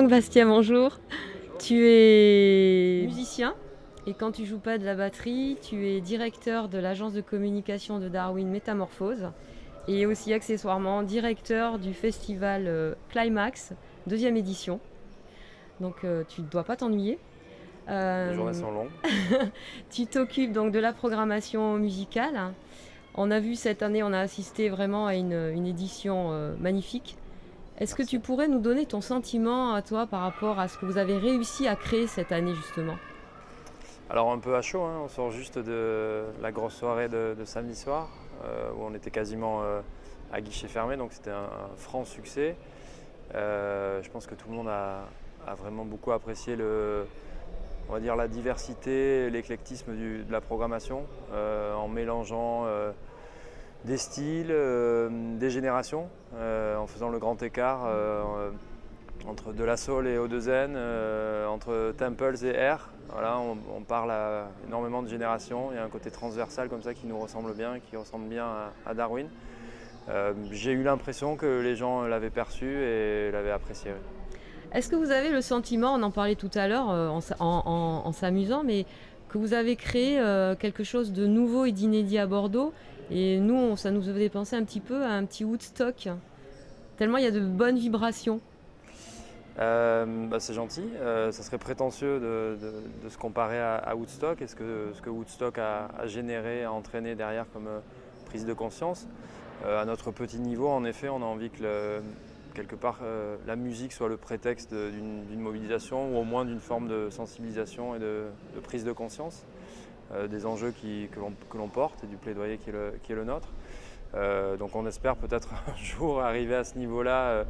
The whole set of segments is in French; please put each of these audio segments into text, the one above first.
Franck Bastien, bonjour. Tu es musicien et quand tu joues pas de la batterie, tu es directeur de l'agence de communication de Darwin Métamorphose et aussi accessoirement directeur du festival Climax, deuxième édition. Donc tu ne dois pas t'ennuyer. Les journées sont longues. Tu t'occupes donc de la programmation musicale. On a vu cette année, on a assisté vraiment à une édition magnifique. Est-ce que tu pourrais nous donner ton sentiment à toi par rapport à ce que vous avez réussi à créer cette année justement? Alors un peu à chaud, hein, on sort juste de la grosse soirée de samedi soir où on était quasiment à guichet fermé, donc c'était un franc succès. Je pense que tout le monde a vraiment beaucoup apprécié on va dire la diversité, l'éclectisme de la programmation en mélangeant des styles, des générations, en faisant le grand écart entre de la soul et O2N, entre Temples et Air. Voilà, on parle à énormément de générations. Il y a un côté transversal comme ça qui nous ressemble bien, qui ressemble bien à Darwin. J'ai eu l'impression que les gens l'avaient perçu et l'avaient apprécié. Est-ce que vous avez le sentiment, on en parlait tout à l'heure en s'amusant, mais que vous avez créé quelque chose de nouveau et d'inédit à Bordeaux? Et nous, ça nous faisait penser un petit peu à un petit Woodstock, tellement il y a de bonnes vibrations. C'est gentil. Ça serait prétentieux de se comparer à Woodstock et ce que Woodstock a généré, a entraîné derrière comme prise de conscience. À notre petit niveau, en effet, on a envie que quelque part la musique soit le prétexte d'une mobilisation ou au moins d'une forme de sensibilisation et de prise de conscience des enjeux que l'on porte et du plaidoyer qui est le nôtre. Donc on espère peut-être un jour arriver à ce niveau-là.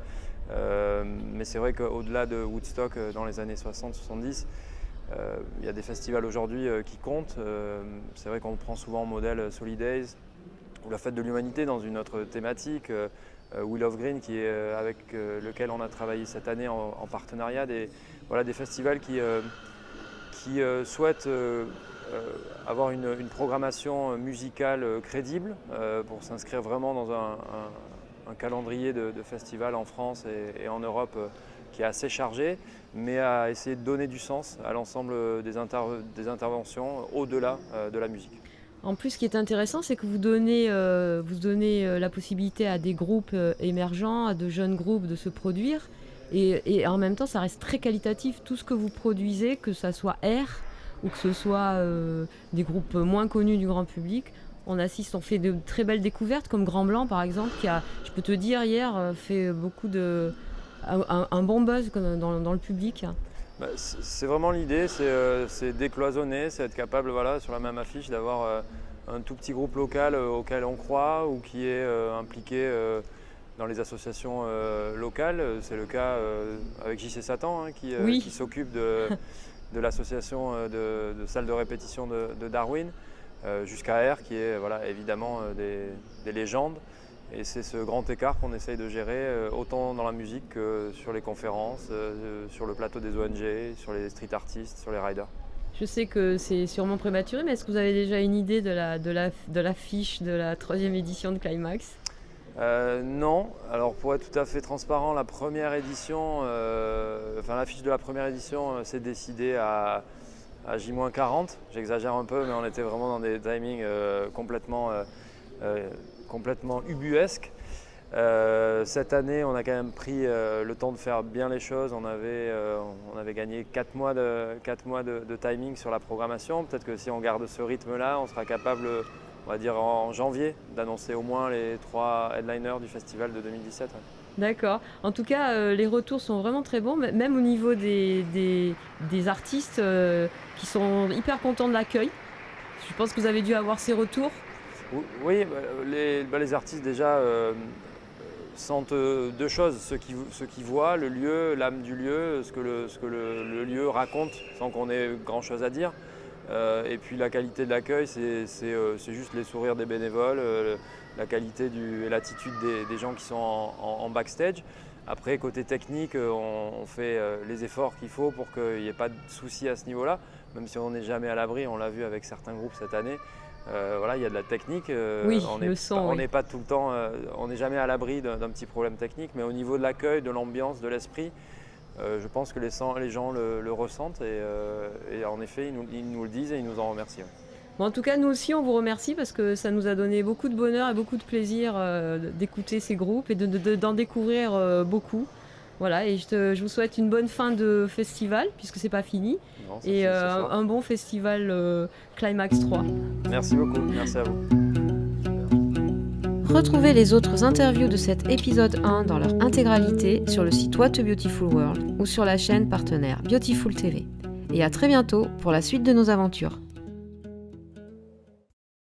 Mais c'est vrai qu'au-delà de Woodstock dans les années 60-70, il y a des festivals aujourd'hui qui comptent. C'est vrai qu'on prend souvent en modèle Solidays ou la Fête de l'Humanité dans une autre thématique, Wheel of Green avec lequel on a travaillé cette année en partenariat. Voilà, des festivals qui souhaitent avoir une programmation musicale crédible pour s'inscrire vraiment dans un calendrier de festivals en France et en Europe qui est assez chargé, mais à essayer de donner du sens à l'ensemble des interventions au-delà de la musique. En plus, ce qui est intéressant, c'est que vous donnez la possibilité à des groupes émergents, à de jeunes groupes de se produire. Et en même temps, ça reste très qualitatif. Tout ce que vous produisez, que ça soit Air ou que ce soit des groupes moins connus du grand public, on fait de très belles découvertes, comme Grand Blanc par exemple, qui a, je peux te dire, hier fait un bon buzz dans le public. C'est vraiment l'idée, c'est décloisonner, c'est être capable, voilà, sur la même affiche d'avoir un tout petit groupe local auquel on croit ou qui est impliqué dans les associations locales. C'est le cas avec JC Satan Oui. qui s'occupe de l'association de salles de répétition de Darwin, jusqu'à R qui est voilà, évidemment des légendes. Et c'est ce grand écart qu'on essaye de gérer autant dans la musique que sur les conférences, sur le plateau des ONG, sur les street artistes, sur les riders. Je sais que c'est sûrement prématuré, mais est-ce que vous avez déjà une idée de l'affiche de la 3e édition de Climax? Non, alors pour être tout à fait transparent, l'affiche de la première édition s'est décidée à J-40. J'exagère un peu, mais on était vraiment dans des timings complètement ubuesques. Cette année, on a quand même pris le temps de faire bien les choses. On avait gagné 4 mois de timing sur la programmation. Peut-être que si on garde ce rythme-là, on sera capable, on va dire en janvier, d'annoncer au moins les 3 headliners du festival de 2017. Ouais. D'accord. En tout cas, les retours sont vraiment très bons, même au niveau des artistes qui sont hyper contents de l'accueil. Je pense que vous avez dû avoir ces retours. Oui, les artistes déjà sentent deux choses, ceux qui voient le lieu, l'âme du lieu, ce que le lieu raconte sans qu'on ait grand chose à dire. Et puis la qualité de l'accueil, c'est juste les sourires des bénévoles, la qualité et l'attitude des gens qui sont en backstage. Après, côté technique, on fait les efforts qu'il faut pour qu'il n'y ait pas de soucis à ce niveau-là, même si on n'est jamais à l'abri, on l'a vu avec certains groupes cette année. Voilà, il y a de la technique. Oui, on n'est pas tout le temps, on n'est jamais à l'abri d'un petit problème technique, mais au niveau de l'accueil, de l'ambiance, de l'esprit, Je pense que les gens le ressentent et en effet, ils nous le disent et ils nous en remercient. Bon, en tout cas, nous aussi, on vous remercie parce que ça nous a donné beaucoup de bonheur et beaucoup de plaisir d'écouter ces groupes et d'en découvrir beaucoup. Voilà, et je vous souhaite une bonne fin de festival, puisque c'est pas fini, Non, et un bon festival Climax 3. Merci beaucoup, merci à vous. Retrouvez les autres interviews de cet épisode 1 dans leur intégralité sur le site What a Beautiful World ou sur la chaîne partenaire Beautiful TV. Et à très bientôt pour la suite de nos aventures.